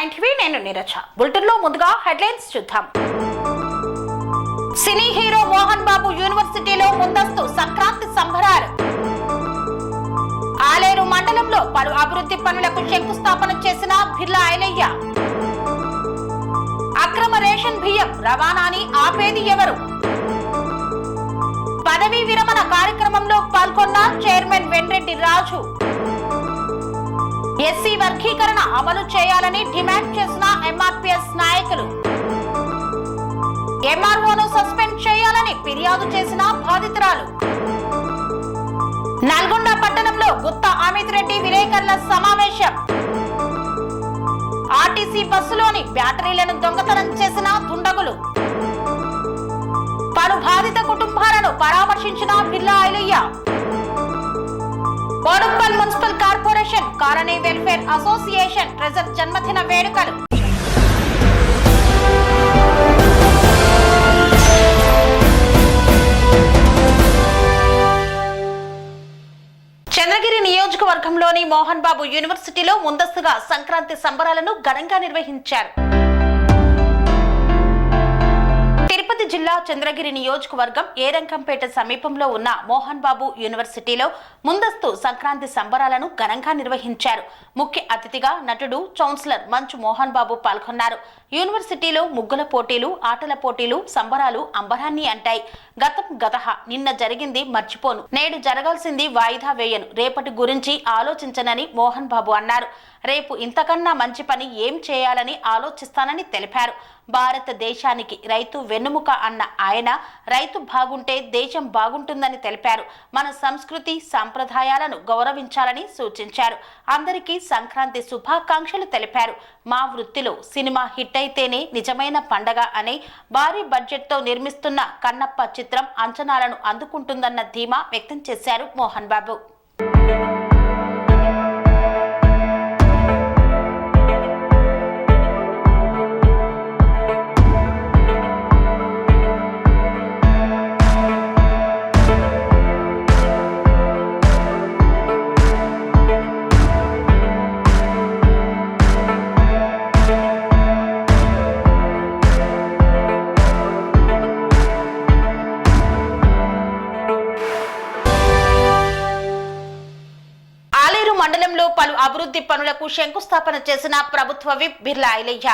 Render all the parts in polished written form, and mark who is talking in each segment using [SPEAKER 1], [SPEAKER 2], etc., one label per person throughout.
[SPEAKER 1] నేను నీరజ. బులెటిన్లో ముందుగా హెడ్లైన్స్ చూద్దాం. సినీ హీరో మోహన్ బాబు యూనివర్సిటీలో ముందస్తు సంక్రాంతి సంబరాలు. ఆలేరు మండలంలో పలు అభివృద్ధి పనులకు శంకుస్థాపన చేసిన బిర్లా ఐలయ్య. అక్రమ రేషన్ బియ్యం రవాణాని ఆపేది ఎవరు? పదవీ విరమణ కార్యక్రమంలో పాల్గొన్న చైర్మన్ వెండ్రెడ్డి రాజు. ఎస్సీ వర్గీకరణ అమలు చేయాలని డిమాండ్ చేసిన ఎంఆర్పీఎస్ నాయకులు. ఎంఆర్ఓను సస్పెండ్ చేయాలని ఫిర్యాదు చేసిన బాధితురాలు. నల్గొండ పట్టణంలో గుత్తా అమిత్ రెడ్డి విలేకరుల సమావేశం. ఆర్టీసీ బస్సులోని బ్యాటరీలను దొంగతనం చేసిన దుండగులు. పలు బాధిత కుటుంబాలను పరామర్శించిన Birla Ailaiah. Boduppal municipal corporation colony welfare association treasurer జన్మదిన వేడుకలు. చంద్రగిరి నియోజకవర్గంలోని మోహన్ బాబు యూనివర్సిటీలో ముందస్తుగా సంక్రాంతి సంబరాలను ఘనంగా నిర్వహించారు. తిరుపతి జిల్లా చంద్రగిరి నియోజకవర్గం ఏరంకంపేట సమీపంలో ఉన్న మోహన్ బాబు యూనివర్సిటీలో ముందస్తు సంక్రాంతి సంబరాలను ఘనంగా నిర్వహించారు. ముఖ్య అతిథిగా నటుడు కౌన్సిలర్ మంచు మోహన్ బాబు పాల్గొన్నారు. యూనివర్సిటీలో ముగ్గుల పోటీలు, ఆటల పోటీలు, సంబరాలు అంబరాన్ని అంటాయి. గతం గతహ, నిన్న జరిగింది మర్చిపోను, నేడు జరగాల్సింది వాయిదా వేయను, రేపటి గురించి ఆలోచించనని మోహన్ బాబు అన్నారు. రేపు ఇంతకన్నా మంచి పని ఏం చేయాలని ఆలోచిస్తానని తెలిపారు. భారతదేశానికి రైతు వెన్నుముక అన్న ఆయన రైతు బాగుంటే దేశం బాగుంటుందని తెలిపారు. మన సంస్కృతి సంప్రదాయాలను గౌరవించాలని సూచించారు. అందరికీ సంక్రాంతి శుభాకాంక్షలు తెలిపారు. మా వృత్తిలో సినిమా హిట్ అయితేనే నిజమైన పండగ అని భారీ బడ్జెట్తో నిర్మిస్తున్న కన్నప్ప చిత్రం అంచనాలను అందుకుంటుందన్న ధీమా వ్యక్తం చేశారు మోహన్ బాబు. మండలంలో పలు అభివృద్ధి పనులకు శంకుస్థాపన చేసిన ప్రభుత్వ విప్ బిర్లా ఐలయ్య.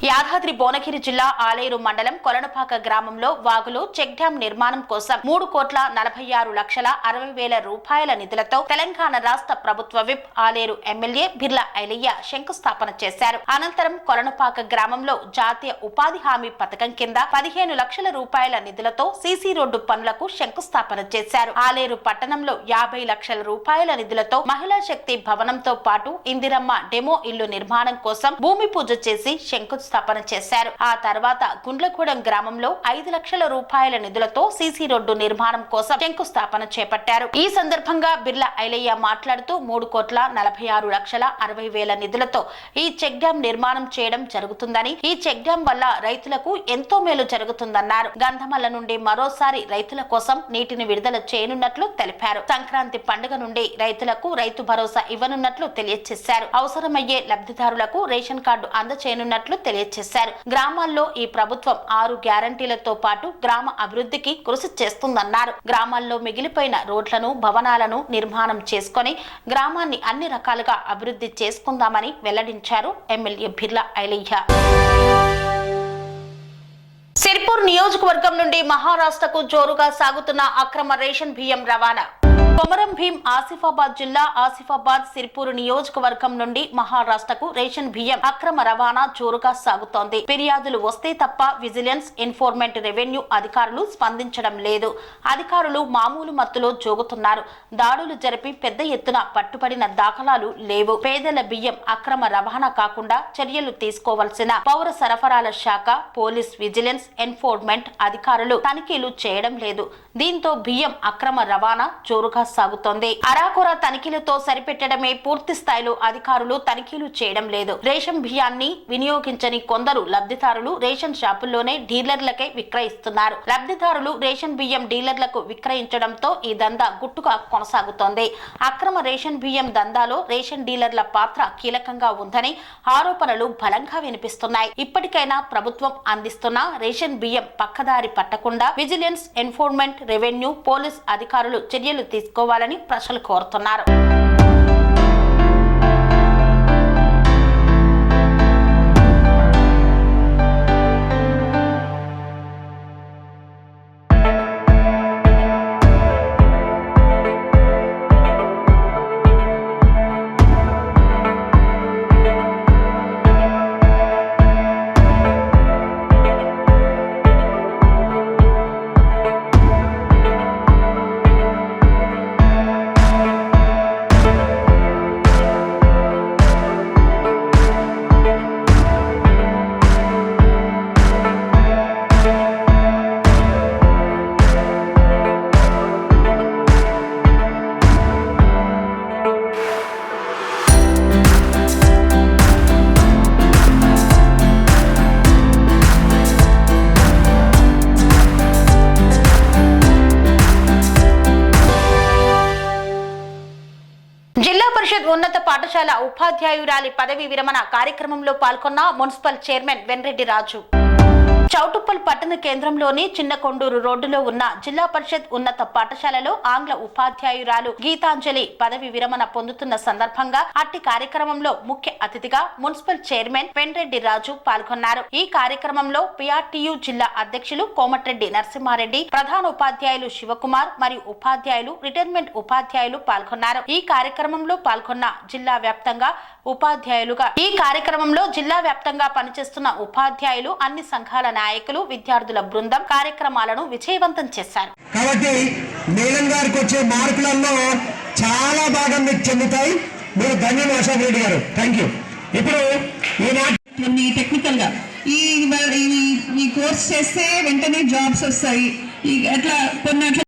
[SPEAKER 1] యాదాద్రి భువనగిరి జిల్లా ఆలేరు మండలం కొలనపాక గ్రామంలో వాగులో చెక్ డ్యాం నిర్మాణం కోసం 3,46,60,000 రూపాయల నిధులతో తెలంగాణ రాష్ట్ర ప్రభుత్వ విప్ ఆలేరు ఎమ్మెల్యే బిర్లా ఐలయ్య శంకుస్థాపన చేశారు. అనంతరం కొలనపాక గ్రామంలో జాతీయ ఉపాధి హామీ పథకం కింద 15 లక్షల రూపాయల నిధులతో సీసీ రోడ్డు పనులకు శంకుస్థాపన చేశారు. ఆలేరు పట్టణంలో 50 లక్షల రూపాయల నిధులతో మహిళా శక్తి భవనంతో పాటు ఇందిరమ్మ డెమో ఇల్లు నిర్మాణం కోసం భూమి పూజ చేసి శంకుస్థాపన చేశారు. ఆ తర్వాత గుండ్లగూడెం గ్రామంలో 5 లక్షల రూపాయల నిధులతో సీసీ రోడ్డు నిర్మాణం కోసం శంకుస్థాపన చేపట్టారు. ఈ సందర్భంగా బిర్లా ఐలయ్య మాట్లాడుతూ 3,46,60,000 నిధులతో ఈ చెక్ డ్యాం నిర్మాణం చేయడం జరుగుతుందని, ఈ చెక్ డ్యాం వల్ల రైతులకు ఎంతో మేలు జరుగుతుందన్నారు. గంధమల్ల నుండి మరోసారి రైతుల కోసం నీటిని విడుదల చేయనున్నట్లు తెలిపారు. సంక్రాంతి పండుగ నుండి రైతులకు రైతు భరోసా ఇవ్వనున్నట్లు తెలియజేశారు. అవసరమయ్యే లబ్ధిదారులకు రేషన్ కార్డు అందచేయనున్నట్లు తెలియజేశారు. గ్రామాల్లో ఈ ప్రభుత్వం 6 గ్యారంటీలతో పాటు గ్రామ అభివృద్ధికి కృషి చేస్తుందన్నారు. గ్రామాల్లో మిగిలిపోయిన రోడ్లను, భవనాలను నిర్మాణం చేసుకుని గ్రామాన్ని అన్ని రకాలుగా అభివృద్ధి చేసుకుందామని వెల్లడించారు ఎమ్మెల్యే బిర్లా ఐలయ్య. సిర్పూర్ నియోజకవర్గం నుండి మహారాష్ట్రకు జోరుగా సాగుతున్న అక్రమ రేషన్ బియ్యం రవాణా. కొమరం భీం ఆసిఫాబాద్ జిల్లా ఆసిఫాబాద్ సిర్పూర్ నియోజకవర్గం నుండి మహారాష్ట్రకు రేషన్ బియ్యం అక్రమ రవాణా జోరుగా సాగుతోంది. ఫిర్యాదులు వస్తే తప్ప విజిలెన్స్, ఎన్ఫోర్స్మెంట్, రెవెన్యూ అధికారులు స్పందించడం లేదు. అధికారులు మామూలు మత్తులో జోగుతున్నారు. దాడులు జరిపి పెద్ద ఎత్తున పట్టుబడిన దాఖలాలు లేవు. పేదల బియ్యం అక్రమ రవాణా కాకుండా చర్యలు తీసుకోవాల్సిన పౌర సరఫరాల శాఖ, పోలీస్, విజిలెన్స్, ఎన్ఫోర్స్మెంట్ అధికారులు తనిఖీలు చేయడం లేదు. దీంతో బియ్యం అక్రమ రవాణా జోరుగా సాగుతోంది. అరాకొర తనిఖీలతో సరిపెట్టడమే పూర్తి స్థాయిలో అధికారులు తనిఖీలు చేయడం లేదు. రేషన్ బియ్యాన్ని వినియోగించని కొందరు లబ్ధిదారులు రేషన్ షాపుల్లోనే డీలర్లకే విక్రయిస్తున్నారు. లబ్ధిదారులు రేషన్ బియ్యం డీలర్లకు విక్రయించడంతో ఈ దందా గుట్టుగా కొనసాగుతోంది. అక్రమ రేషన్ బియ్యం దందాలో రేషన్ డీలర్ల పాత్ర కీలకంగా ఉందని ఆరోపణలు బలంగా వినిపిస్తున్నాయి. ఇప్పటికైనా ప్రభుత్వం అందిస్తున్న రేషన్ బియ్యం పక్కదారి పట్టకుండా విజిలెన్స్, ఎన్ఫోర్స్మెంట్, రెవెన్యూ, పోలీస్ అధికారులు చర్యలు తీసుకోవాలని ప్రజలు కోరుతున్నారు. జిల్లా పరిషత్ ఉన్నత పాఠశాల ఉపాధ్యాయురాలి పదవి విరమణ కార్యక్రమంలో పాల్గొన్న మున్సిపల్ చైర్మన్ వెన్రెడ్డి రాజు. చౌటుప్పల్ పట్టణ కేంద్రంలోని చిన్న కొండూరు రోడ్డులో ఉన్న జిల్లా పరిషత్ ఉన్నత పాఠశాలలో ఆంగ్ల ఉపాధ్యాయురాలు గీతాంజలి పదవి విరమణ పొందుతున్న సందర్భంగా అట్టి కార్యక్రమంలో ముఖ్య అతిథిగా మున్సిపల్ చైర్మన్ వెన్రెడ్డి రాజు పాల్గొన్నారు. ఈ కార్యక్రమంలో పిఆర్టీయు జిల్లా అధ్యక్షులు కోమటిరెడ్డి నరసింహారెడ్డి, ప్రధాన ఉపాధ్యాయులు శివకుమార్ మరియు ఉపాధ్యాయులు, రిటైర్మెంట్ ఉపాధ్యాయులు పాల్గొన్నారు. ఈ కార్యక్రమంలో పాల్గొన్న జిల్లా వ్యాప్తంగా పనిచేస్తున్న ఉపాధ్యాయులు, అన్ని సంఘాల నాయకులు, విద్యార్థుల బృందం కార్యక్రమాలను విజయవంతం చేశారు.
[SPEAKER 2] కాబట్టి మేడం గారికి వచ్చే మార్కులలో చాలా భాగం మీకు చెందుతాయి. మీరు ధన్యవాదాలు అశోక్ రెడ్డి గారు, థ్యాంక్ యూ. ఇప్పుడు
[SPEAKER 3] కొన్ని టెక్నికల్ గా ఈ కోర్స్ చేస్తే వెంటనే జాబ్స్ వస్తాయి. అట్లా కొన్ని అట్లా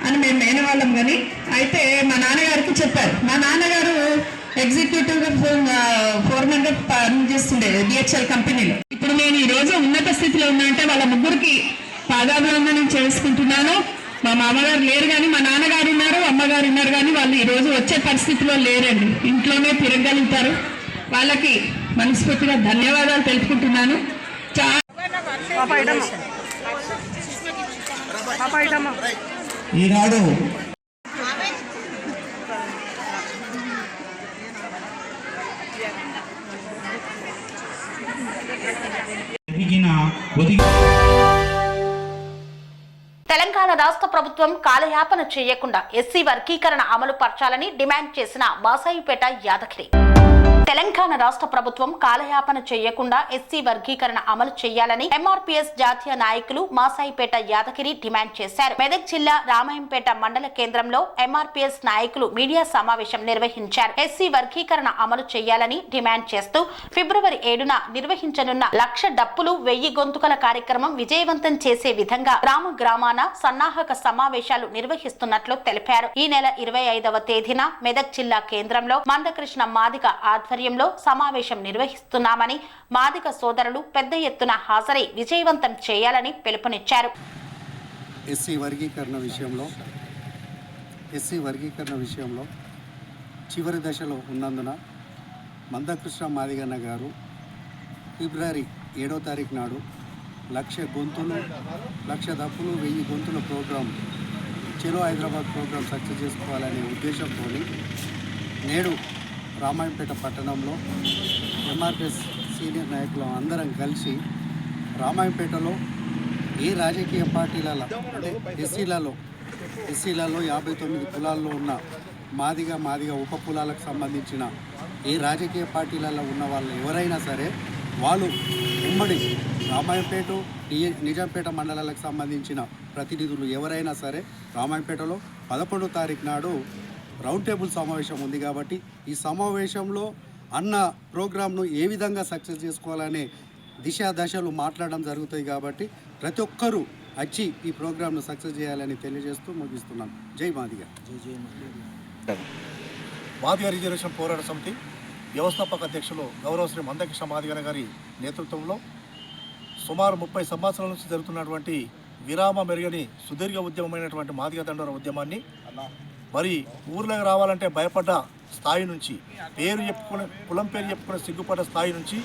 [SPEAKER 3] అని మేము మేన వాళ్ళం. కానీ అయితే మా నాన్నగారికి చెప్పారు. మా నాన్నగారు ఎగ్జిక్యూటివ్ ఫోర్మెన్ గా పనిచేస్తుండే డిహెచ్ఎల్ కంపెనీలో. ఇప్పుడు నేను ఈ రోజు ఉన్నత స్థితిలో ఉన్నా అంటే వాళ్ళ ముగ్గురికి పాదాభివందనం చేసుకుంటున్నాను. మా మామగారు లేరు కానీ మా నాన్నగారు ఉన్నారు, అమ్మగారు ఉన్నారు, కానీ వాళ్ళు ఈ రోజు వచ్చే పరిస్థితిలో లేరండి. ఇంట్లోనే తిరగలుగుతారు. వాళ్ళకి మనస్ఫూర్తిగా ధన్యవాదాలు తెలుపుకుంటున్నాను.
[SPEAKER 2] ఈనాడు
[SPEAKER 1] తెలంగాణ రాష్ట్ర ప్రభుత్వం కాలయాపన చేయకుండా ఎస్సీ వర్గీకరణ అమలు పరచాలని డిమాండ్ చేసిన మాసాయిపేట యాదగిరి. తెలంగాణ రాష్ట్ర ప్రభుత్వం కాలయాపన చేయకుండా ఎస్సీ వర్గీకరణ అమలు చేయాలని ఎంఆర్పీఎస్ జాతీయ నాయకులు మాసాయిపేట యాదగిరి డిమాండ్ చేశారు. మెదక్ జిల్లా రామాయంపేట మండల కేంద్రంలో ఎంఆర్పీఎస్ నాయకులు మీడియా సమావేశం నిర్వహించారు. ఎస్సీ వర్గీకరణ అమలు చేయాలని డిమాండ్ చేస్తూ ఫిబ్రవరి 7న నిర్వహించనున్న 1,00,000 డప్పులు 1000 గొంతుకల కార్యక్రమం విజయవంతం చేసే విధంగా గ్రామాన సన్నాహక సమావేశాలు నిర్వహిస్తున్నట్లు తెలిపారు. ఈ నెల 25వ తేదీన మెదక్ జిల్లా కేంద్రంలో మందకృష్ణ మాదిగ ఆధ్వర్యంలో సమావేశం నిర్వహిస్తున్నామని, మాదిగ సోదరులు పెద్ద ఎత్తున హాజరై విజయవంతం చేయాలని పిలుపునిచ్చారు.
[SPEAKER 4] ఎస్సీ వర్గీకరణ విషయంలో చివరి దశలో ఉన్నందున మందకృష్ణ మాదిగన్న గారు ఫిబ్రవరి 7వ తారీఖు నాడు 1,00,000 గొంతులు 1,00,000 దప్పులు 1000 గొంతుల ప్రోగ్రాం చెలో హైదరాబాద్ ప్రోగ్రాం సక్సెస్ చేసుకోవాలనే ఉద్దేశంతో నేడు రామాయంపేట పట్టణంలో ఎంఆర్పిఎస్ సీనియర్ నాయకులు అందరం కలిసి రామాయంపేటలో ఏ రాజకీయ పార్టీలలో అంటే ఎస్సీలలో 59 కులాల్లో ఉన్న మాదిగ ఉప కులాలకు సంబంధించిన ఏ రాజకీయ పార్టీలలో ఉన్న వాళ్ళు ఎవరైనా సరే వాళ్ళు ఉమ్మడి రామాయంపేట నిజాంపేట మండలాలకు సంబంధించిన ప్రతినిధులు ఎవరైనా సరే రామాయంపేటలో 11వ తారీఖు నాడు రౌండ్ టేబుల్ సమావేశం ఉంది కాబట్టి ఈ సమావేశంలో అన్న ప్రోగ్రామ్ను ఏ విధంగా సక్సెస్ చేసుకోవాలనే దశలు మాట్లాడడం జరుగుతాయి కాబట్టి ప్రతి ఒక్కరూ వచ్చి ఈ ప్రోగ్రామ్ను సక్సెస్ చేయాలని తెలియజేస్తూ ముగిస్తున్నాం. జై మాదిగ.
[SPEAKER 5] మాదిగ రిజర్వేషన్ పోరాట సమితి వ్యవస్థాపక అధ్యక్షులు గౌరవ శ్రీ మందకృష్ణ మాదిగ గారి నేతృత్వంలో సుమారు 30 సంవత్సరాల నుంచి జరుగుతున్నటువంటి విరామ మెరుగని సుదీర్ఘ ఉద్యమమైనటువంటి మాదిగ దండోర ఉద్యమాన్ని మరి ఊర్లోకి రావాలంటే భయపడ్డ స్థాయి నుంచి కులం పేరు చెప్పుకునే సిగ్గుపడ్డ స్థాయి నుంచి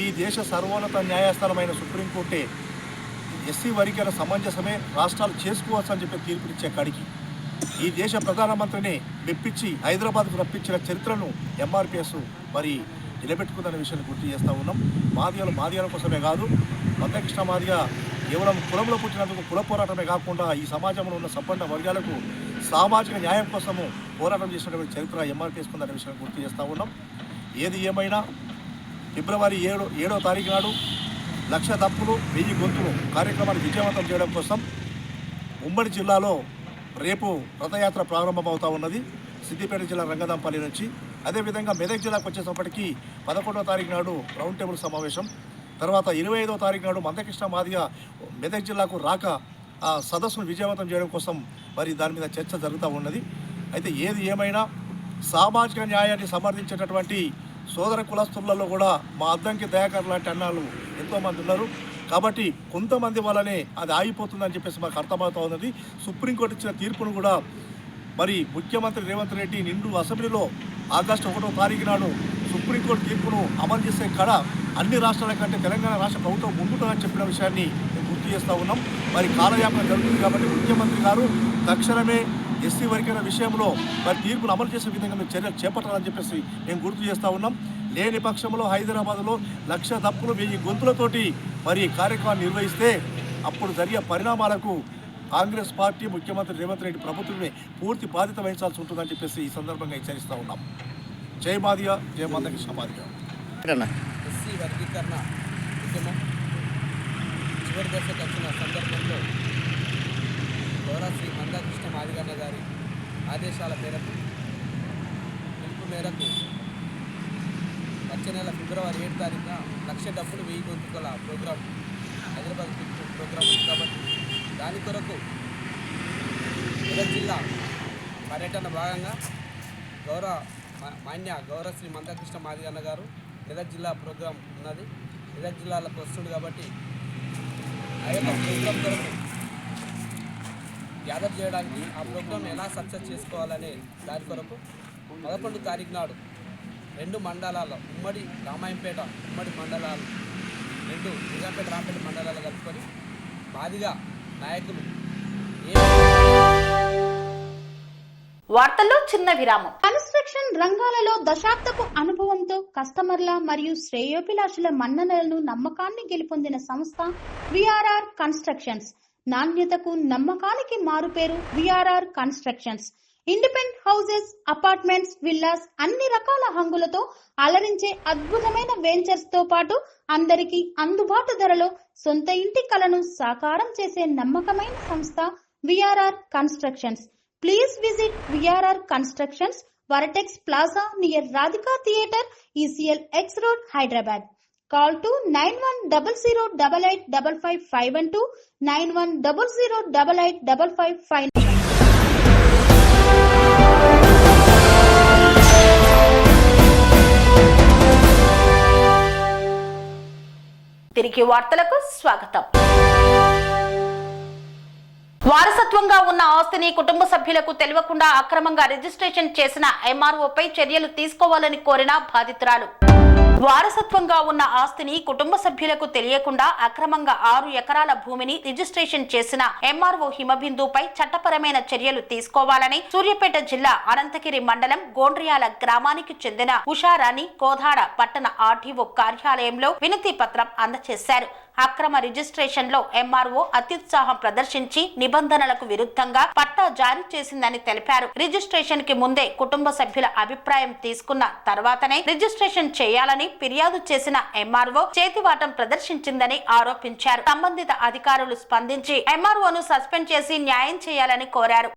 [SPEAKER 5] ఈ దేశ సర్వోన్నత న్యాయస్థానమైన సుప్రీంకోర్టే ఎస్సీ వర్గీకరణ సమంజసమే రాష్ట్రాలు చేసుకోవచ్చు అని చెప్పి తీర్పునిచ్చే కాడికి ఈ దేశ ప్రధానమంత్రిని మెప్పించి హైదరాబాద్కు రప్పించిన చరిత్రను ఎంఆర్పిఎస్ మరి నిలబెట్టుకుందనే విషయాన్ని గుర్తు చేస్తూ ఉన్నాం. మాదిగల కోసమే కాదు, మందకృష్ణ మాదిగ కేవలం కులంలో పుట్టినందుకు కుల పోరాటమే కాకుండా ఈ సమాజంలో ఉన్న సంపన్న వర్గాలకు సామాజిక న్యాయం కోసము పోరాటం చేసినటువంటి చరిత్ర ఎంఆర్పిఎస్ ఉందనే విషయాన్ని గుర్తు చేస్తూ ఉన్నాం. ఏది ఏమైనా ఫిబ్రవరి 7వ తారీఖు నాడు 1,00,000 తప్పులు 1000 గొంతులు కార్యక్రమాన్ని విజయవంతం చేయడం కోసం ఉమ్మడి జిల్లాలో రేపు రథయాత్ర ప్రారంభమవుతూ ఉన్నది. సిద్దిపేట జిల్లా రంగదాంపల్లి నుంచి. అదేవిధంగా మెదక్ జిల్లాకు వచ్చేటప్పటికి 11వ తారీఖు నాడు రౌండ్ టేబుల్ సమావేశం, తర్వాత 25వ తారీఖు నాడు మందకృష్ణ మాదిగ మెదక్ జిల్లాకు రాక ఆ సదస్సును విజయవంతం చేయడం కోసం మరి దాని మీద చర్చ జరుగుతూ ఉన్నది. అయితే ఏది ఏమైనా సామాజిక న్యాయాన్ని సమర్థించేటటువంటి సోదర కులస్తులలో కూడా మా అద్దంకి దయాకర్ లాంటి అన్నాళ్ళు ఎంతోమంది ఉన్నారు. కాబట్టి కొంతమంది వల్లనే అది ఆగిపోతుందని చెప్పేసి మాకు అర్థమవుతూ ఉన్నది. సుప్రీంకోర్టు ఇచ్చిన తీర్పును కూడా మరి ముఖ్యమంత్రి రేవంత్ రెడ్డి నిండు అసెంబ్లీలో ఆగస్టు 1వ తారీఖు నాడు సుప్రీంకోర్టు తీర్పును అమలు చేసే కడ అన్ని రాష్ట్రాల కంటే తెలంగాణ రాష్ట్ర ప్రభుత్వం ముందుంటుందని చెప్పిన విషయాన్ని మేము గుర్తు చేస్తూ ఉన్నాం. మరి కాలయాపన జరుగుతుంది కాబట్టి ముఖ్యమంత్రి గారు తక్షణమే ఎస్సీ వర్గీకరణ విషయంలో మరి తీర్పును అమలు చేసే విధంగా మేము చర్యలు చేపట్టాలని చెప్పేసి మేము గుర్తు చేస్తూ ఉన్నాం. లేని పక్షంలో హైదరాబాద్లో 1,00,000 తప్పులు 1000 గొంతులతోటి మరి కార్యక్రమాన్ని నిర్వహిస్తే అప్పుడు జరిగే పరిణామాలకు కాంగ్రెస్ పార్టీ ముఖ్యమంత్రి రేవంత్ రెడ్డి ప్రభుత్వమే పూర్తి బాధ్యత వహించాల్సి ఉంటుందని చెప్పేసి ఈ సందర్భంగా హెచ్చరిస్తూ ఉన్నాం. జై మాదిగ, జై మందకృష్ణ మాదిగ.
[SPEAKER 6] ఎస్సీ వర్గీకరణ ఉద్యమం చివరి దశకు వచ్చిన సందర్భంలో గౌరవ శ్రీ మందకృష్ణ మాదిగన్న గారి ఆదేశాల మేరకు పిలుపు మేరకు వచ్చే నెల ఫిబ్రవరి 7వ తారీఖున 1,00,000 డబ్బులు 1000 గొంతుకల ప్రోగ్రాం హైదరాబాద్ ప్రోగ్రాం ఉంది కాబట్టి దాని కొరకు మెదక్ జిల్లా పర్యటన భాగంగా గౌరవ శ్రీ మందకృష్ణ మాదిగన్న గారు మెదక్ జిల్లా ప్రోగ్రాం ఉన్నది. మెదక్ జిల్లాలకు వస్తుంది కాబట్టి ఆ యొక్క ప్రోగ్రాం కొరకు గ్యాదర్ చేయడానికి ఆ ప్రోగ్రాం ఎలా సక్సెస్ చేసుకోవాలనే దాని కొరకు 11వ తారీఖు నాడు 2 మండలాల్లో ఉమ్మడి రామాయంపేట మండలాలు 2 నిజాంపేట రాంపేట మండలాలు కలుపుకొని మాదిగా నాయకులు
[SPEAKER 1] వార్తల్లో చిన్న విరామం.
[SPEAKER 7] కన్స్ట్రక్షన్ రంగాలలో దశాబ్దపు అనుభవంతో కస్టమర్ల మరియు శ్రేయోభిలాషుల మన్ననలను నమ్మకాన్ని గెలుపొందిన సంస్థ విఆర్ఆర్ కన్స్ట్రక్షన్స్. నాణ్యతకు నమ్మకానికి మారుపేరు VRR constructions. Independent houses, apartments, villas అన్ని రకాల హంగులతో అలరించే అద్భుతమైన వెంచర్స్ తో పాటు అందరికీ అందుబాటు ధరలో సొంత ఇంటి కలను సాకారం చేసే నమ్మకమైన సంస్థ VRR constructions. Please visit VRR Constructions, Varatex Plaza near Radhika Theatre, ECL X Road, Hyderabad. Call to 9100885552, 9100885559.
[SPEAKER 1] తిరిగి వార్తలకు స్వాగతం. వారసత్వంగా ఉన్న ఆస్తిని కుటుంబ సభ్యులకు తెలియకుండా అక్రమంగా రిజిస్ట్రేషన్ చేసిన ఎంఆర్ఓపై చర్యలు తీసుకోవాలని కోరిన బాధితురాలు. వారసత్వంగా ఉన్న ఆస్తిని కుటుంబ సభ్యులకు తెలియకుండా అక్రమంగా 6 ఎకరాల భూమిని రిజిస్ట్రేషన్ చేసిన ఎంఆర్ఓ హిమబిందుపై చట్టపరమైన చర్యలు తీసుకోవాలని సూర్యాపేట జిల్లా అనంతగిరి మండలం గోండ్రియాల గ్రామానికి చెందిన ఉషారాణి కోదాడ పట్టణ ఆర్టీఓ కార్యాలయంలో వినతి పత్రం అందజేశారు. అక్రమ రిజిస్ట్రేషన్ లో ఎంఆర్ఓ అత్యుత్సాహం ప్రదర్శించి నిబంధనలకు విరుద్ధంగా పట్టా జారీ చేసిందని తెలిపారు. రిజిస్ట్రేషన్ కి ముందే కుటుంబ సభ్యుల అభిప్రాయం తీసుకున్న తర్వాతనే రిజిస్ట్రేషన్ చేయాలని ఫిర్యాదు చేసిన ఎంఆర్ఓ చేతివాటం ప్రదర్శించిందని ఆరోపించారు. సంబంధిత అధికారులు స్పందించి ఎంఆర్ఓను సస్పెండ్ చేసి న్యాయం చేయాలని కోరారు.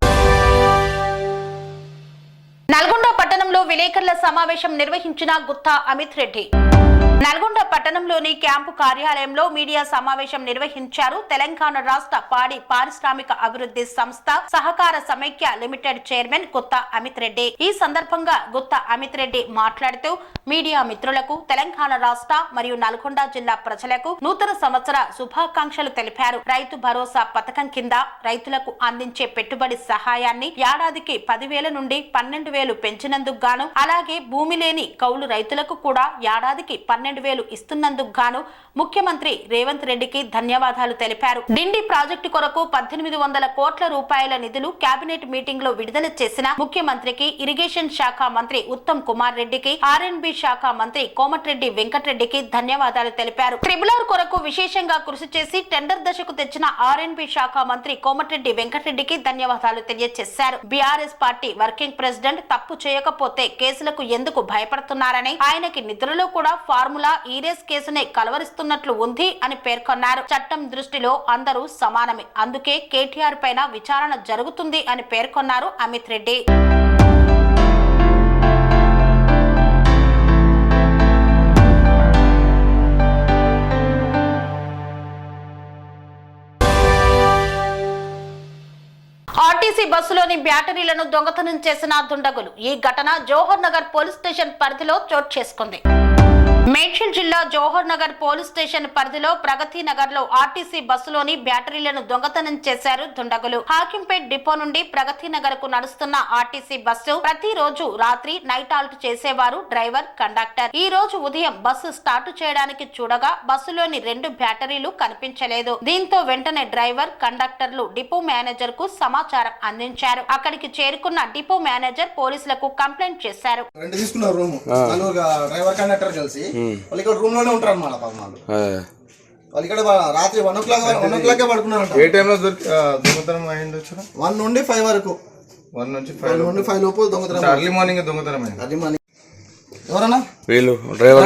[SPEAKER 1] నల్గొండ పట్టణంలో విలేకరుల సమావేశం నిర్వహించిన గుత్తా అమిత్ రెడ్డి. నల్గొండ పట్టణంలోని క్యాంపు కార్యాలయంలో మీడియా సమావేశం నిర్వహించారు. తెలంగాణ రాష్ట్ర పాడి పారిశ్రామిక అభివృద్ధి సంస్థ సహకార సమైక్య లిమిటెడ్ చైర్మన్ గుత్తా అమిత్ రెడ్డి. ఈ సందర్భంగా గుత్తా అమిత్ రెడ్డి మాట్లాడుతూ మీడియా మిత్రులకు తెలంగాణ రాష్ట్ర మరియు నల్గొండ జిల్లా ప్రజలకు నూతన సంవత్సర శుభాకాంక్షలు తెలిపారు. రైతు భరోసా పథకం కింద రైతులకు అందించే పెట్టుబడి సహాయాన్ని ఏడాదికి 10,000 నుండి 12,000 పెంచినందుకు గాను, అలాగే భూమి లేని కౌలు రైతులకు కూడా ఏడాదికి 12,000 ఇస్తున్నందుకు గాను ముఖ్యమంత్రి రేవంత్ రెడ్డికి ధన్యవాదాలు తెలిపారు. డిండి ప్రాజెక్టు కొరకు 1,800 కోట్ల రూపాయల నిధులు కేబినెట్ మీటింగ్ లో విడుదల చేసిన ముఖ్యమంత్రికి, ఇరిగేషన్ శాఖ మంత్రి ఉత్తమ్ కుమార్ రెడ్డికి, ఆర్ఎండ్బి శాఖ మంత్రి కోమటిరెడ్డి వెంకటరెడ్డికి ధన్యవాదాలు తెలిపారు. ట్రిబుల్ కొరకు విశేషంగా కృషి చేసి టెండర్ దశకు తెచ్చిన ఆర్ఎండ్బి శాఖ మంత్రి కోమటిరెడ్డి వెంకటరెడ్డికి ధన్యవాదాలు తెలియజేశారు. బీఆర్ఎస్ పార్టీ వర్కింగ్ ప్రెసిడెంట్ తప్పు చేయకపోతే కేసులకు ఎందుకు భయపడుతున్నారని, ఆయనకి నిధులలో కూడా ఫార్ములా ఈరేస్ కేసునే కలవరిస్తున్నట్లు ఉంది అని పేర్కొన్నారు. చట్టం దృష్టిలో అందరూ సమానమే, అందుకే కేటీఆర్ పైన విచారణ జరుగుతుంది అని పేర్కొన్నారు అమిత్ రెడ్డి. ఆర్టీసీ బస్సులోని బ్యాటరీలను దొంగతనం చేసిన దుండగులు. ఈ ఘటన జోహర్ నగర్ పోలీస్ స్టేషన్ పరిధిలో చోటు చేసుకుంది. మేడ్చల్ జిల్లా జోహర్ నగర్ పోలీస్ స్టేషన్ పరిధిలో ప్రగతి నగర్ లో ఆర్టీసీ బస్సులోని బ్యాటరీలను దొంగతనం చేశారు దుండగులు. హాకింపేట్ డిపో నుండి ప్రగతి నగర్ కు నడుస్తున్న ఆర్టీసీ బస్సు ప్రతిరోజు రాత్రి నైట్ హాల్ట్ చేసేవారు డ్రైవర్, కండక్టర్. ఈ రోజు ఉదయం బస్సు స్టార్ట్ చేయడానికి చూడగా బస్సులోని 2 బ్యాటరీలు కనిపించలేదు. దీంతో వెంటనే డ్రైవర్, కండక్టర్లు డిపో మేనేజర్ కు సమాచారం అందించారు. అక్కడికి చేరుకున్న డిపో మేనేజర్ పోలీసులకు కంప్లైంట్ చేశారు.
[SPEAKER 8] వాళ్ళు ఇక్కడ రూమ్ లోనే ఉంటారు అన్నమాట. వాళ్ళు ఇక్కడ రాత్రి 1 o'clock పడుకున్నారు.
[SPEAKER 9] ఏ టైంలో దొంగతనం అయింది?
[SPEAKER 8] 1 నుండి 5 వరకు.
[SPEAKER 9] 1 నుంచి 5
[SPEAKER 8] లోపు దొంగతనం.
[SPEAKER 9] అర్లీ మార్నింగ్ దొంగతనం అయింది.
[SPEAKER 8] అర్లీ మార్నింగ్ ఎవరన్నా
[SPEAKER 9] వీళ్ళు డ్రైవర్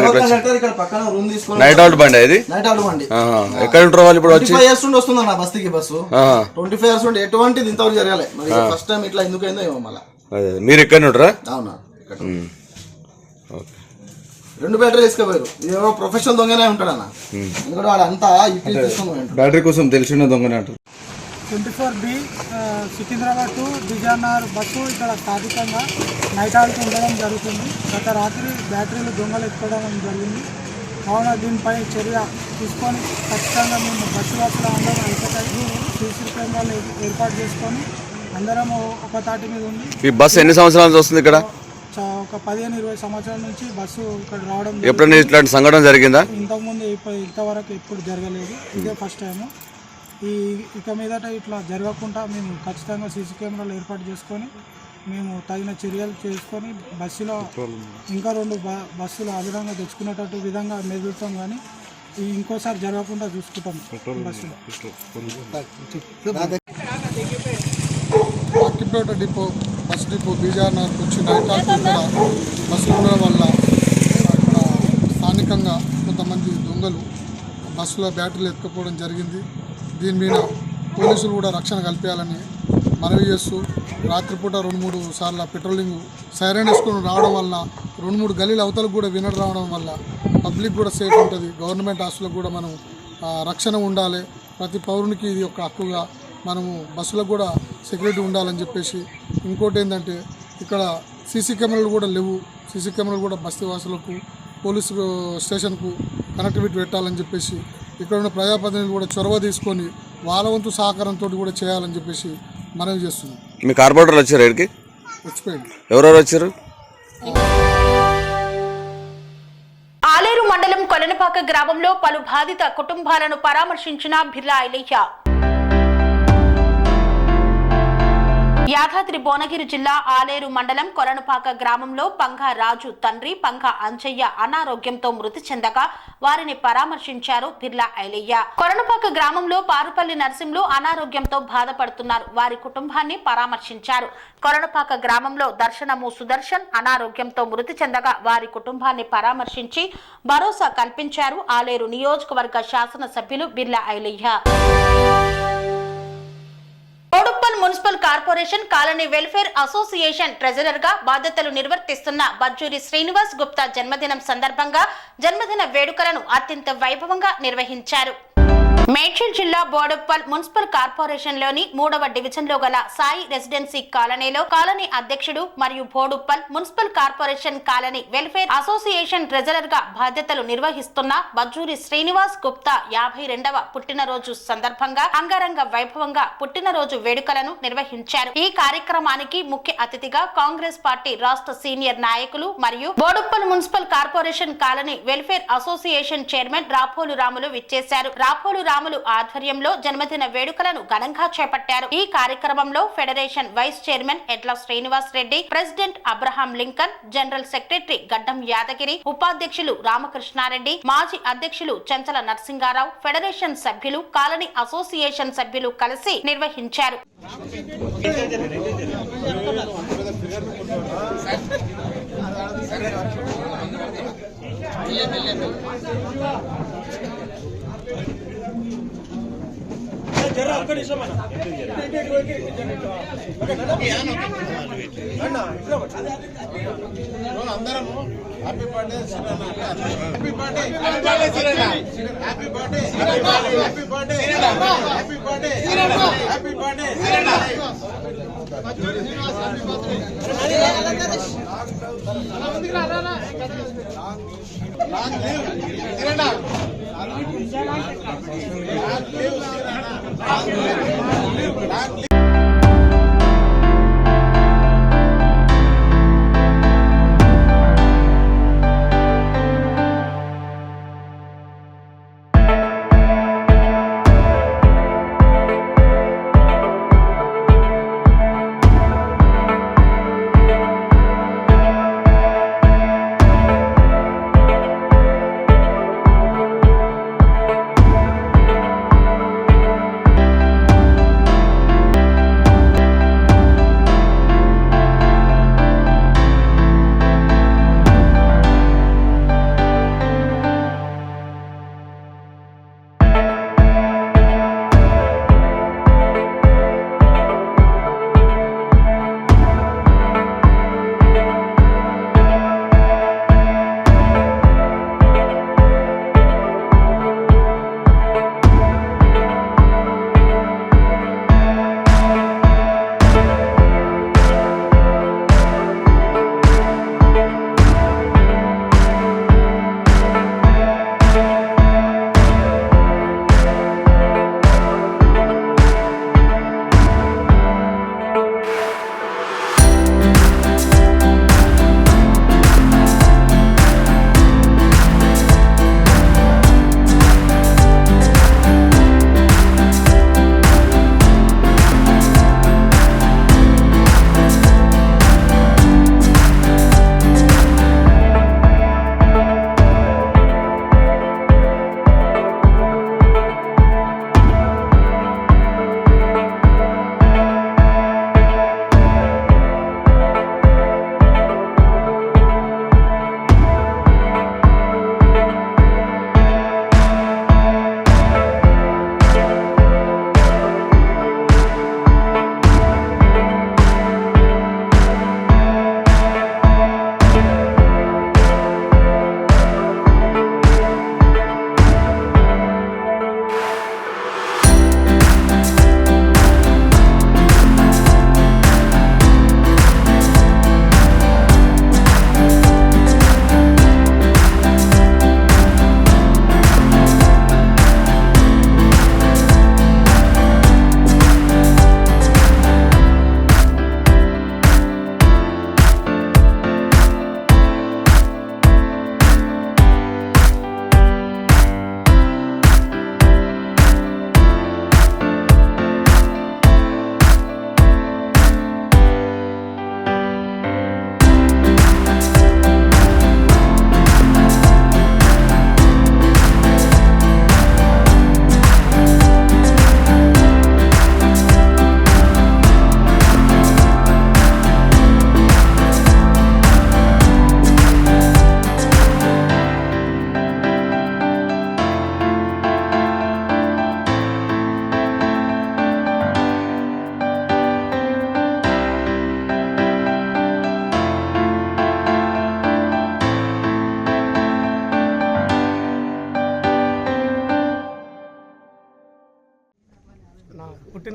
[SPEAKER 8] ఇక్కడ పక్కన రూమ్ తీసుకొని
[SPEAKER 9] నైట్ అవుట్ బండి అది.
[SPEAKER 8] నైట్ అవుట్ బండి
[SPEAKER 9] ఎక్కడ ఉంటారు వాళ్ళు? ఇప్పుడు వచ్చి
[SPEAKER 8] 25 years నుండి వస్తుందన్న బస్తీకి బస్సు. 25 years నుండి ఎటువంటిది ఇంతవరకు జరగాలి. మరి ఫస్ట్ టైం ఇట్లా ఎందుకు అయిందో ఏమో మళ్ళీ.
[SPEAKER 9] మీరు ఎక్కడ ఉంటారా?
[SPEAKER 8] అవునా. 2 బ్యాటరీ తీసుకుపోయారు. ఏమో ప్రొఫెషనల్ దొంగనే ఉంటాడన్న. ఎందుకంటే వాడు అంతా
[SPEAKER 9] బ్యాటరీ కోసం తెలిసిన దొంగనే అంటారు.
[SPEAKER 10] 24B సికింద్రాబాద్ టు బిజానార్ బస్సు ఇక్కడ స్థానికంగా నైట్ హాల్ట్ ఉండడం జరుగుతుంది. గత రాత్రి బ్యాటరీలు దొంగలు ఎత్తుకోవడం జరిగింది. కావున దీనిపై చర్య తీసుకొని ఖచ్చితంగా మేము బస్సు వాసులు అందరం అయిపోతాయి సీసీ కెమెరాలు ఏర్పాటు చేసుకొని అందరము ఒక తాటి మీద ఉంది.
[SPEAKER 9] ఈ బస్సు ఎన్ని సంవత్సరాలు వస్తుంది ఇక్కడ?
[SPEAKER 10] ఒక 15-20 సంవత్సరాల నుంచి బస్సు ఇక్కడ రావడం.
[SPEAKER 9] ఎప్పుడైనా ఇట్లాంటి సంఘటన జరిగిందా?
[SPEAKER 10] ఇంతకుముందు ఇంతవరకు ఎప్పుడు జరగలేదు, ఇదే ఫస్ట్ టైము. ఇక మీదట ఇట్లా జరగకుండా మేము ఖచ్చితంగా సీసీ కెమెరాలు ఏర్పాటు చేసుకొని మేము తగిన చర్యలు చేసుకొని బస్సులో ఇంకా 2 బస్సులు అదనంగా తెచ్చుకునేటట్టు విధంగా మెదులుతాం. కానీ ఇంకోసారి జరగకుండా చూసుకుంటాం బస్సులో.
[SPEAKER 11] అక్కిపేట డిపో బస్ డిపో బీజార్నగర్కి వచ్చి నైట్ హాల్ట్ ఇక్కడ బస్సులు ఉండడం వల్ల అక్కడ స్థానికంగా కొంతమంది దొంగలు బస్సులో బ్యాటరీలు ఎత్తుకుపోవడం జరిగింది. దీని మీద పోలీసులు కూడా రక్షణ కల్పించాలని మనవి చేస్తూ రాత్రిపూట 2-3 సార్లు పెట్రోలింగ్ సైరన్ వేసుకొని రావడం వల్ల 2-3 గలీల అవతలకు కూడా వినడం రావడం వల్ల పబ్లిక్ కూడా సేఫ్ ఉంటుంది. గవర్నమెంట్ హాస్టల్కి కూడా మనం రక్షణ ఉండాలి. ప్రతి పౌరునికి ఇది ఒక హక్కుగా మనము బస్సులకు కూడా సెక్యూరిటీ ఉండాలని చెప్పేసి. ఇంకోటి ఏంటంటే ఇక్కడ సీసీ కెమెరాలు కూడా లేవు. సీసీ కెమెరాలు కూడా బస్తీ వాసులకు పోలీసు స్టేషన్కు కనెక్టివిటీ పెట్టాలని చెప్పేసి ఇక్కడ ఉన్న ప్రజాప్రతినిధులు కూడా చొరవ తీసుకొని వాళ్ళ వంతు సహకారంతో కూడా చేయాలని చెప్పేసి మనవి చేస్తున్నాం.
[SPEAKER 9] మీ కార్పొరేటర్లు వచ్చారు ఇక్కడికి?
[SPEAKER 11] వచ్చిపోయింది.
[SPEAKER 9] ఎవరెవరు వచ్చారు?
[SPEAKER 1] ఆలేరు మండలం కొలనపాక గ్రామంలో పలు బాధిత కుటుంబాలను పరామర్శించిన బిర్లా ఐలయ్య. యాదాద్రి భువనగిరి జిల్లా ఆలేరు మండలం కొలనుపాక గ్రామంలో పంగా రాజు తండ్రి పంగా అంజయ్య అనారోగ్యంతో మృతి చెందగా వారిని పరామర్శించారు బిర్లా ఐలయ్య. కొలనుపాక గ్రామంలో పారుపల్లి నరసింహులు అనారోగ్యంతో బాధపడుతున్నారు. వారి కుటుంబాన్ని పరామర్శించారు. కొలనుపాక గ్రామంలో దర్శనము సుదర్శన్ అనారోగ్యంతో మృతి చెందగా వారి కుటుంబాన్ని పరామర్శించి భరోసా కల్పించారు ఆలేరు నియోజకవర్గ శాసనసభ్యులు Birla Ailaiah. Boduppal municipal corporation colony welfare association treasurer గా బాధ్యతలు నిర్వర్తిస్తున్న బజ్జూరి శ్రీనివాస్ గుప్తా జన్మదినం సందర్భంగా జన్మదిన వేడుకలను అత్యంత వైభవంగా నిర్వహించారు. మేడ్చల్ జిల్లా బోడుప్పల్ మున్సిపల్ కార్పొరేషన్ లోని 3వ డివిజన్ లో గల సాయి రెసిడెన్సీ కాలనీలో కాలనీ అధ్యక్షుడు మరియు Boduppal municipal corporation colony welfare association treasurer గా బాధ్యతలు నిర్వహిస్తున్న బజ్జూరి శ్రీనివాస్ గుప్తా 52వ పుట్టినరోజు సందర్భంగా అంగరంగ వైభవంగా పుట్టినరోజు వేడుకలను నిర్వహించారు. ఈ కార్యక్రమానికి ముఖ్య అతిథిగా కాంగ్రెస్ పార్టీ రాష్ట్ర సీనియర్ నాయకులు మరియు Boduppal municipal corporation colony welfare association chairman Rapolu Ramulu విచ్చేశారు. రాపోలు రాములు ఆధ్వర్యంలో జన్మదిన వేడుకలను ఘనంగా చేపట్టారు. ఈ కార్యక్రమంలో ఫెడరేషన్ వైస్ చైర్మన్ ఎడ్ల Srinivas Reddy, president Abraham Lincoln, general secretary గడ్డం యాదగిరి, ఉపాధ్యక్షులు రామకృష్ణారెడ్డి, మాజీ అధ్యక్షులు చెంచల నరసింగారావు, ఫెడరేషన్ సభ్యులు, కాలనీ అసోసియేషన్ సభ్యులు కలిసి నిర్వహించారు.
[SPEAKER 8] అందరం happy birthday happy birthday happy birthday happy birthday happy birthday happy birthday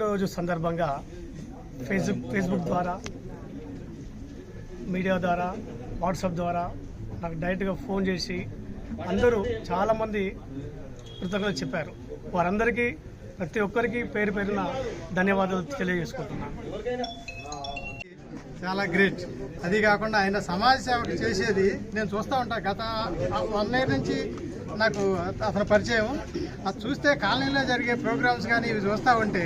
[SPEAKER 10] పుట్టినరోజు సందర్భంగా ఫేస్బుక్ ద్వారా, మీడియా ద్వారా, వాట్సాప్ ద్వారా నాకు డైరెక్ట్గా ఫోన్ చేసి అందరూ చాలామంది కృతజ్ఞతలు చెప్పారు. వారందరికీ ప్రతి ఒక్కరికి పేరు పేరున ధన్యవాదాలు తెలియజేసుకుంటున్నాను.
[SPEAKER 11] చాలా గ్రేట్. అది కాకుండా ఆయన సమాజ సేవకు చేసేది నేను చూస్తూ ఉంటాను. గత 1 year నుంచి నాకు అతను పరిచయం. అది చూస్తే కాలనీలో జరిగే ప్రోగ్రామ్స్ కానీ ఇవి చూస్తూ ఉంటే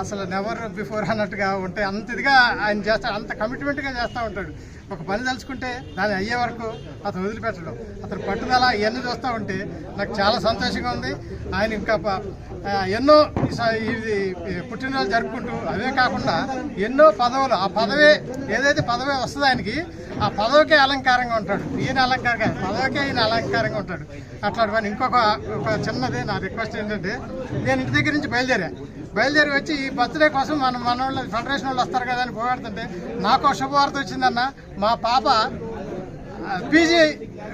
[SPEAKER 11] అసలు నెవర్ బిఫోర్ అన్నట్టుగా ఉంటాయి. అంత ఇదిగా ఆయన చేస్తాడు, అంత కమిట్మెంట్గా చేస్తూ ఉంటాడు. ఒక పని తలుచుకుంటే దాన్ని అయ్యే వరకు అతను వదిలిపెట్టడం, అతను పట్టుదల ఇవన్నీ చూస్తూ ఉంటే నాకు చాలా సంతోషంగా ఉంది. ఆయన ఇంకా ఎన్నో ఇది పుట్టినరోజు జరుపుకుంటూ అవే కాకుండా ఎన్నో పదవులు, ఆ పదవే ఏదైతే పదవి వస్తుందో ఆయనకి ఆ పదవికే అలంకారంగా ఉంటాడు. ఈయన అలంకారంగా పదవికే ఈయన అలంకారంగా ఉంటాడు. అట్లాంటి పని ఇంకొక చిన్నది నా రిక్వెస్ట్ ఏంటంటే, నేను ఇంటి దగ్గర నుంచి బయలుదేరి వచ్చి ఈ బర్త్డే కోసం మన వాళ్ళు ఫెడరేషన్ వాళ్ళు వస్తారు కదా అని పోరాడుతుంటే నాకు ఒక శుభవార్త వచ్చిందన్న. మా పాప పీజీ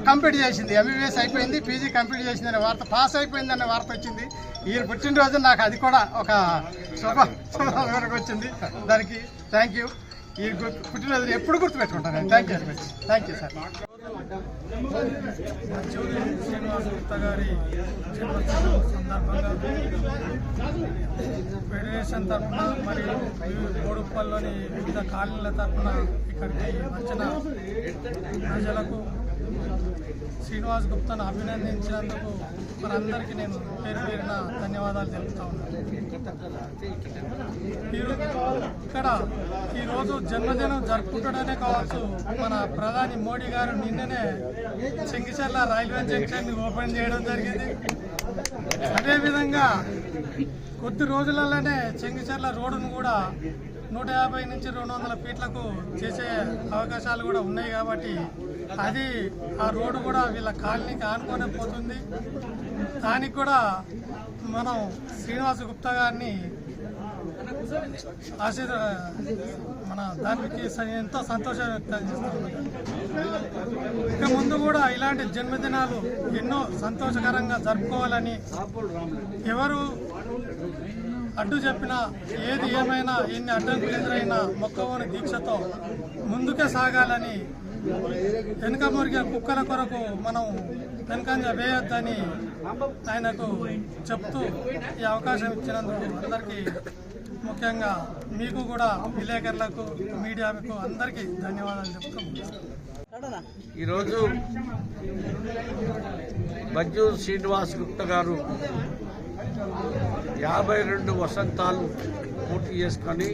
[SPEAKER 11] కంప్లీట్ చేసింది, ఎంబీబీఎస్ అయిపోయింది, పీజీ కంప్లీట్ చేసిందనే వార్త, పాస్ అయిపోయిందనే వార్త వచ్చింది. ఈయన పుట్టినరోజు నాకు అది కూడా ఒక శుభ వచ్చింది. దానికి థ్యాంక్ యూ. ఈ పుట్టినరోజు ఎప్పుడు గుర్తుపెట్టుకుంటాను. Thank you very much. Thank you sir.
[SPEAKER 10] Srinivas Gupta గారి జన్మదినం సందర్భంగా ఫెడరేషన్ తరఫున మరియు బోడుప్పల్లోని వివిధ కాలనీల తరఫున ఇక్కడికి వచ్చిన ప్రజలకు శ్రీనివాస్ గుప్తాను అభినందించినందుకు మనందరికీ నేను పేరు పేరున ధన్యవాదాలు తెలుపుతా ఉన్నాను. ఇక్కడ ఈరోజు జన్మదినం జరుపుకుంటూనే కావచ్చు, మన ప్రధాని మోడీ గారు నిన్ననే చెంగిచెర్ల రైల్వే జంక్షన్ ఓపెన్ చేయడం జరిగింది. అదేవిధంగా కొద్ది రోజులలోనే చెంగిచెర్ల రోడ్డును కూడా 150 నుంచి 200 ఫీట్లకు చేసే అవకాశాలు కూడా ఉన్నాయి. కాబట్టి అది ఆ రోడ్డు కూడా వీళ్ళ కాలనీకి ఆనుకొనే పోతుంది. దానికి కూడా మనం శ్రీనివాస్ గుప్తా గారిని మన దానికి ఎంతో సంతోషం వ్యక్తం చేస్తాం. ఇక ముందు కూడా ఇలాంటి జన్మదినాలు ఎన్నో సంతోషకరంగా జరుపుకోవాలని, ఎవరు అడ్డు చెప్పినా, ఏది ఏమైనా, ఎన్ని అడ్డంకులు ఎదురైనా మొక్కవోని దీక్షతో ముందుకే సాగాలని, వెనుక మురిగే కుక్కల కొరకు మనం వెనుకంజ వేయొద్దని ఆయనకు చెప్తూ ఈ అవకాశం ఇచ్చినందుకు అందరికీ, ముఖ్యంగా మీకు కూడా విలేకరులకు, మీడియాకు అందరికీ ధన్యవాదాలు చెప్తూ
[SPEAKER 12] ఈరోజు బజ్జు శ్రీనివాస్ గుప్తా గారు 52 వసంతాలు పూర్తి చేసుకొని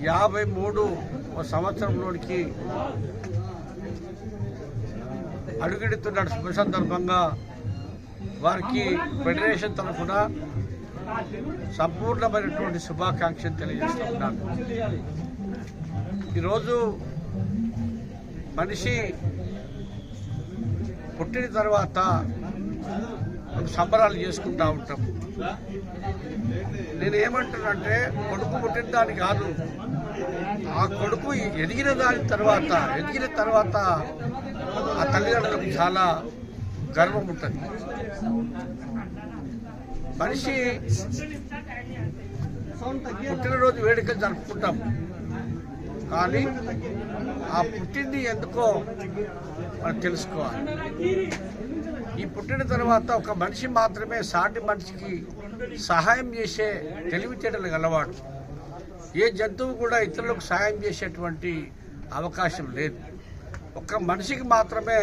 [SPEAKER 12] 53వ సంవత్సరంలోనికి అడుగెడుతున్న శుభ సందర్భంగా వారికి ఫెడరేషన్ తరఫున సంపూర్ణమైనటువంటి శుభాకాంక్షలు తెలియజేస్తున్నాను. ఈరోజు మనిషి పుట్టిన తర్వాత సంబరాలు చేసుకుంటూ ఉంటాం. నేను ఏమంటున్నానంటే, కొడుకు పుట్టిన దాని కాదు, ఆ కొడుకు ఎదిగిన తర్వాత ఆ తల్లిదండ్రులకు చాలా గర్వం ఉంటుంది. మనిషి పుట్టినరోజు వేడుకలు జరుపుకుంటాం, కానీ ఆ పుట్టింది ఎందుకో మనం తెలుసుకోవాలి. ఈ పుట్టిన తర్వాత ఒక మనిషి మాత్రమే సాటి మనిషికి సహాయం చేసే తెలివితేటలు గలవాడు. ఏ జంతువు కూడా ఇతరులకు సహాయం చేసేటువంటి అవకాశం లేదు. ఒక మనిషికి మాత్రమే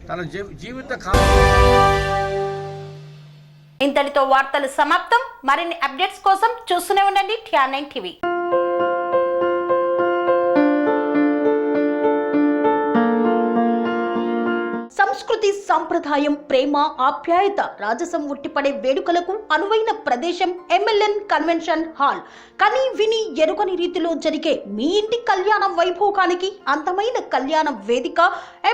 [SPEAKER 12] తన జీవిత కాలం.
[SPEAKER 1] ఇంతటితో వార్తలు సమాప్తం. మరిన్ని అప్డేట్స్ కోసం చూస్తూనే ఉండండి TR9 టీవీ. సంస్కృతి, సంప్రదాయం, ప్రేమ, ఆప్యాయత, రాజసం ఉట్టిపడే వేడుకలకు అనువైన ప్రదేశం MLN కన్వెన్షన్ హాల్. కని విని ఎరుగని రీతిలో జరిగే మీ ఇంటి కళ్యాణ వైభోగానికి అందమైన కళ్యాణ వేదిక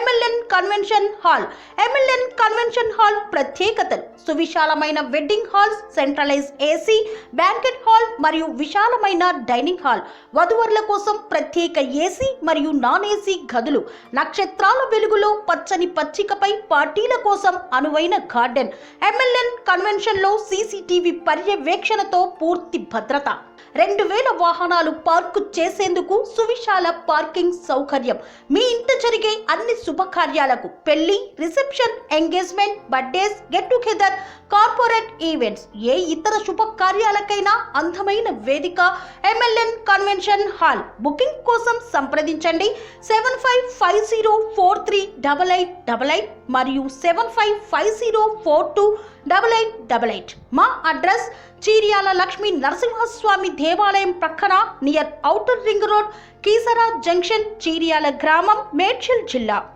[SPEAKER 1] MLN convention hall. MLN convention hall ప్రత్యేకతలు: సువిశాలమైన wedding halls, centralize AC, banquet hall మరియు విశాలమైన డైనింగ్ హాల్. వధువరుల కోసం ప్రత్యేక AC మరియు నాన్ AC గదులు. నక్షత్రాల వెలుగులో పచ్చని పచ్చికపై
[SPEAKER 7] పార్టీల కోసం అనువైన గార్డెన్, MLN కన్వెన్షన్ లో CCTV పర్యవేక్షణతో పూర్తి భద్రత, 2000 వాహనాలు పార్కు చేసేందుకు సువిశాల పార్కింగ్ సౌకర్యం. మీ ఇంట జరిగే అన్ని శుభకార్యాలకు, పెళ్లి, reception, engagement, birthdays, get together, corporate events, ఏ ఇతర శుభకార్యాలకైనా అందమైన వేదిక MLN కన్వెన్షన్ హాల్. బుకింగ్ కోసం సంప్రదించండి 7550438888 మరియు 7550428888. మా అడ్రస్ చీర్యాల లక్ష్మీ నరసింహస్వామి దేవాలయం ప్రక్కన, near outer ring road, Keesara junction, Cheeryal గ్రామం, మేడ్చల్ జిల్లా.